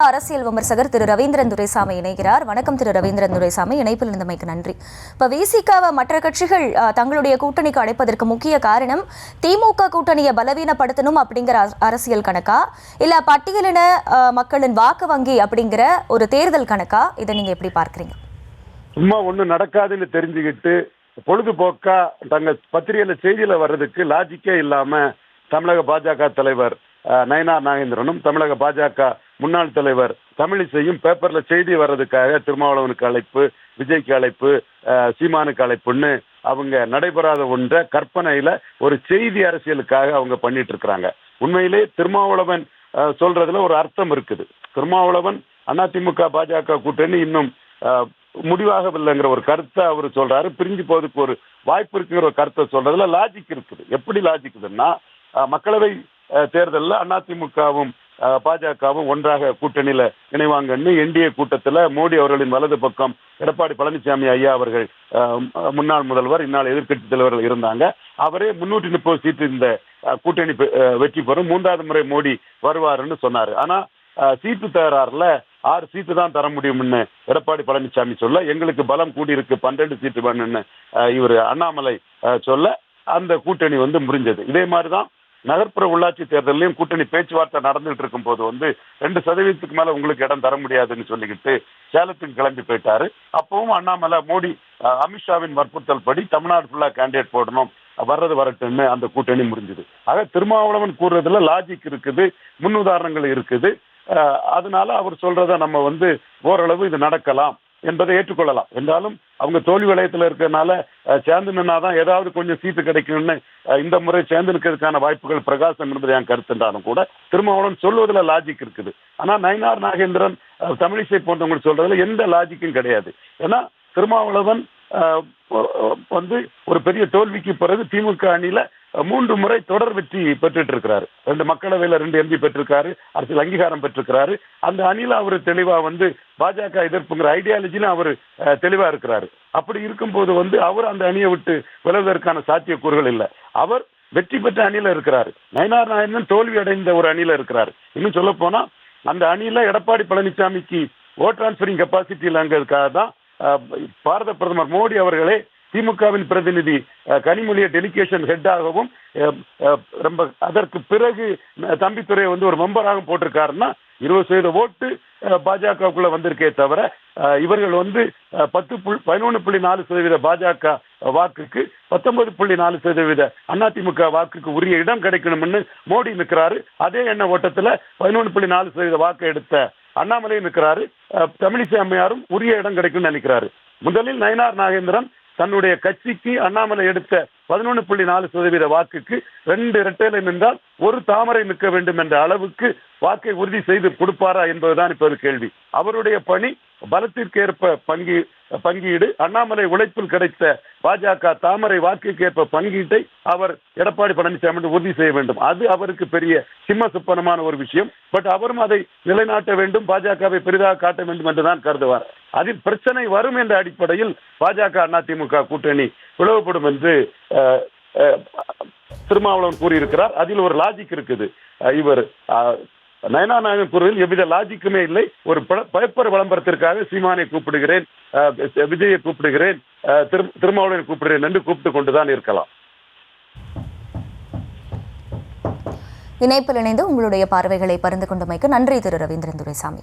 அரசியல் விமர்சகர் திரு ரவீந்திரன் துரைசாமி இணைகிறார். வணக்கம் திரு ரவீந்திரன் துரைசாமி, இணைப்பில் இருந்தமைக்கு நன்றி. இப்ப விசிகாவை மற்ற கட்சிகள் தங்களுடைய கூட்டணிக்கு அழைப்பதற்கு முக்கிய காரணம் திமுக கூட்டணியை பலவீனப்படுத்தணும் அப்படிங்கிற அரசியல் கணக்கா, இல்ல பட்டியலின மக்களின் வாக்கு வங்கி அப்படிங்கிற ஒரு தேர்தல் கணக்கா? இதை நீங்க எப்படி பார்க்கறீங்க? சும்மா ஒண்ணு நடக்காதுன்னு தெரிஞ்சுக்கிட்டு பொழுதுபோக்கா தங்க பத்திரிகையில செய்தியில வர்றதுக்கு லாஜிக்கே இல்லாம தமிழக பாஜக தலைவர் நயினார் நாகேந்திரனும் தமிழக பாஜக முன்னாள் தலைவர் தமிழிசையும் பேப்பர்ல செய்தி வர்றதுக்காக திருமாவளவனுக்கு அழைப்பு, விஜய்க்கு அழைப்பு, சீமானுக்கு அழைப்புன்னு அவங்க நடைபெறாத ஒன்ற கற்பனையில ஒரு செய்தி அரசியலுக்காக அவங்க பண்ணிட்டு இருக்கிறாங்க. உண்மையிலே திருமாவளவன் சொல்றதுல ஒரு அர்த்தம் இருக்குது. திருமாவளவன் அதிமுக பாஜக கூட்டணி இன்னும் முடிவாகவில்லைங்கிற ஒரு கருத்தை அவர் சொல்றாரு. பிரிஞ்சு போறதுக்கு ஒரு வாய்ப்பு இருக்குங்கிற ஒரு கருத்தை சொல்றதுல லாஜிக் இருக்குது. எப்படி லாஜிக்குதுன்னா, மக்களவை தேர்தலில் அதிமுகவும் பாஜகவும் ஒன்றாக கூட்டணியில இணைவாங்கன்னு என்டிஏ கூட்டத்தில் மோடி அவர்களின் வலது பக்கம் எடப்பாடி பழனிசாமி ஐயா அவர்கள் முன்னாள் முதல்வர், இந்நாள் எதிர்கட்சி தலைவர்கள் இருந்தாங்க. அவரே 330 சீட்டு இந்த கூட்டணி வெற்றி பெறும், 3வது முறை மோடி வருவாருன்னு சொன்னாரு. ஆனா சீட்டு தகராறுல 6 சீட்டு தான் தர முடியும்னு எடப்பாடி பழனிசாமி சொல்ல, எங்களுக்கு பலம் கூடியிருக்கு 12 சீட்டு வேணும்னு இவர் அண்ணாமலை சொல்ல அந்த கூட்டணி முறிஞ்சது. இதே மாதிரிதான் நகர்ப்புற உள்ளாட்சி தேர்தலையும் கூட்டணி பேச்சுவார்த்தை நடந்துட்டு இருக்கும் போது 2% மேல உங்களுக்கு இடம் தர முடியாதுன்னு சொல்லிக்கிட்டு சேலத்துக்கு கிளம்பி போயிட்டாரு. அப்பவும் அண்ணாமலை மோடி அமித்ஷாவின் வற்புறுத்தல் படி தமிழ்நாடு ஃபுல்லா கேண்டிடேட் போடணும், வர்றது வரட்டுன்னு அந்த கூட்டணி முடிஞ்சது. ஆக திருமாவளவன் கூறுறதுல லாஜிக் இருக்குது, முன் உதாரணங்கள் இருக்குது. அதனால அவர் சொல்றத நம்ம ஓரளவு இது நடக்கலாம் என்பதை ஏற்றுக்கொள்ளலாம். என்றாலும் அவங்க தோல்வி வளையத்தில் இருக்கிறதுனால சேர்ந்து நின்னாதான் ஏதாவது கொஞ்சம் சீட்டு கிடைக்கும்னு இந்த முறை சேர்ந்து நிற்கிறதுக்கான வாய்ப்புகள் பிரகாசம் என்பது என் கருத்துன்றாலும் கூட திருமாவளவன் சொல்வதில் லாஜிக் இருக்குது. ஆனா நயினார் நாகேந்திரன், தமிழிசை போன்றவங்க சொல்றதுல எந்த லாஜிக்கும் கிடையாது. ஏன்னா திருமாவளவன் ஒரு பெரிய தோல்விக்கு பிறகு திமுக அணியில 3 முறை தொடர் வெற்றி பெற்றுட்டு இருக்கிறாரு. 2 மக்களவையில 2 எம்பி பெற்றிருக்காரு, அரசியல் அங்கீகாரம் பெற்றிருக்கிறாரு. அந்த அணியில அவரு தெளிவா பாஜக எதிர்ப்புங்கிற ஐடியாலஜில அவரு தெளிவா இருக்கிறாரு. அப்படி இருக்கும்போது அவர் அந்த அணியை விட்டு விலகுவதற்கான சாத்தியக்கூறுகள் இல்லை. அவர் வெற்றி பெற்ற அணியில இருக்கிறாரு. நயினார் நாகேந்திரன் தோல்வி அடைந்த ஒரு அணியில இருக்கிறாரு. இன்னும் சொல்ல போனா அந்த அணியில எடப்பாடி பழனிசாமிக்கு ஓட் டிரான்ஸ்பரிங் கெப்பாசிட்டி இல்லைங்கிறதுக்காக தான் பாரத பிரதமர் மோடி அவர்களே திமுகவின் பிரதிநிதி கனிமொழியை டெலிகேஷன் ஹெட்டாகவும் ரொம்ப அதற்கு பிறகு தம்பித்துறையை ஒரு மெம்பராகவும் போட்டிருக்காருன்னா 20% ஓட்டு பாஜகவுக்குள்ள வந்திருக்கே தவிர இவர்கள் 11.4% பாஜக வாக்குக்கு 19.4% அதிமுக வாக்குக்கு உரிய இடம் கிடைக்கணும்னு மோடி நிற்கிறாரு. அதே எண்ண ஓட்டத்துல 11.4% வாக்கு எடுத்த அண்ணாமலை நிற்கிறாரு. தமிழிசை அம்மையாரும் உரிய இடம் கிடைக்கும்னு நினைக்கிறாரு. முதலில் நயினார் நாகேந்திரன் தன்னுடைய கட்சிக்கு அண்ணாமலை எடுத்த 11.4% வாக்குக்கு 2 இரட்டையில நின்றால் ஒரு தாமரை நிற்க வேண்டும் என்ற அளவுக்கு வாக்கை உறுதி செய்து கொடுப்பாரா என்பதுதான் இப்போது கேள்வி. அவருடைய பணி பலத்திற்கேற்ப பங்கீடு, அண்ணாமலை உழைப்பில் கிடைத்த பாஜக தாமரை வாக்குக்கு ஏற்ப பங்கீட்டை அவர் எடப்பாடி பழனிசாமி உறுதி செய்ய வேண்டும். அது அவருக்கு பெரிய சிம்ம சுப்பனமான ஒரு விஷயம். பட் அவரும் அதை நிலைநாட்ட வேண்டும், பாஜகவை பெரிதாக காட்ட வேண்டும் என்றுதான் கருதுவார். அதில் பிரச்சனை வரும் என்ற அடிப்படையில் பாஜக அதிமுக கூட்டணி பிளவுபடும் என்று திருமாவளவன் கூறியிருக்கிறார். அதில் ஒரு லாஜிக் இருக்குது. இவர் நயினார் நாகேந்திரன் கூறுவதில் எவ்வித லாஜிக்குமே இல்லை. ஒரு பேப்பர் விளம்பரத்திற்காக சீமானை கூப்பிடுகிறேன், விஜயை கூப்பிடுகிறேன், திருமாவளவனை கூப்பிடுகிறேன் என்று கூப்பிட்டு கொண்டுதான் இருக்கலாம். இணைப்பில் இணைந்து உங்களுடைய பார்வைகளை பகிர்ந்து கொண்டமைக்கு நன்றி திரு ரவீந்திரன் துரைசாமி.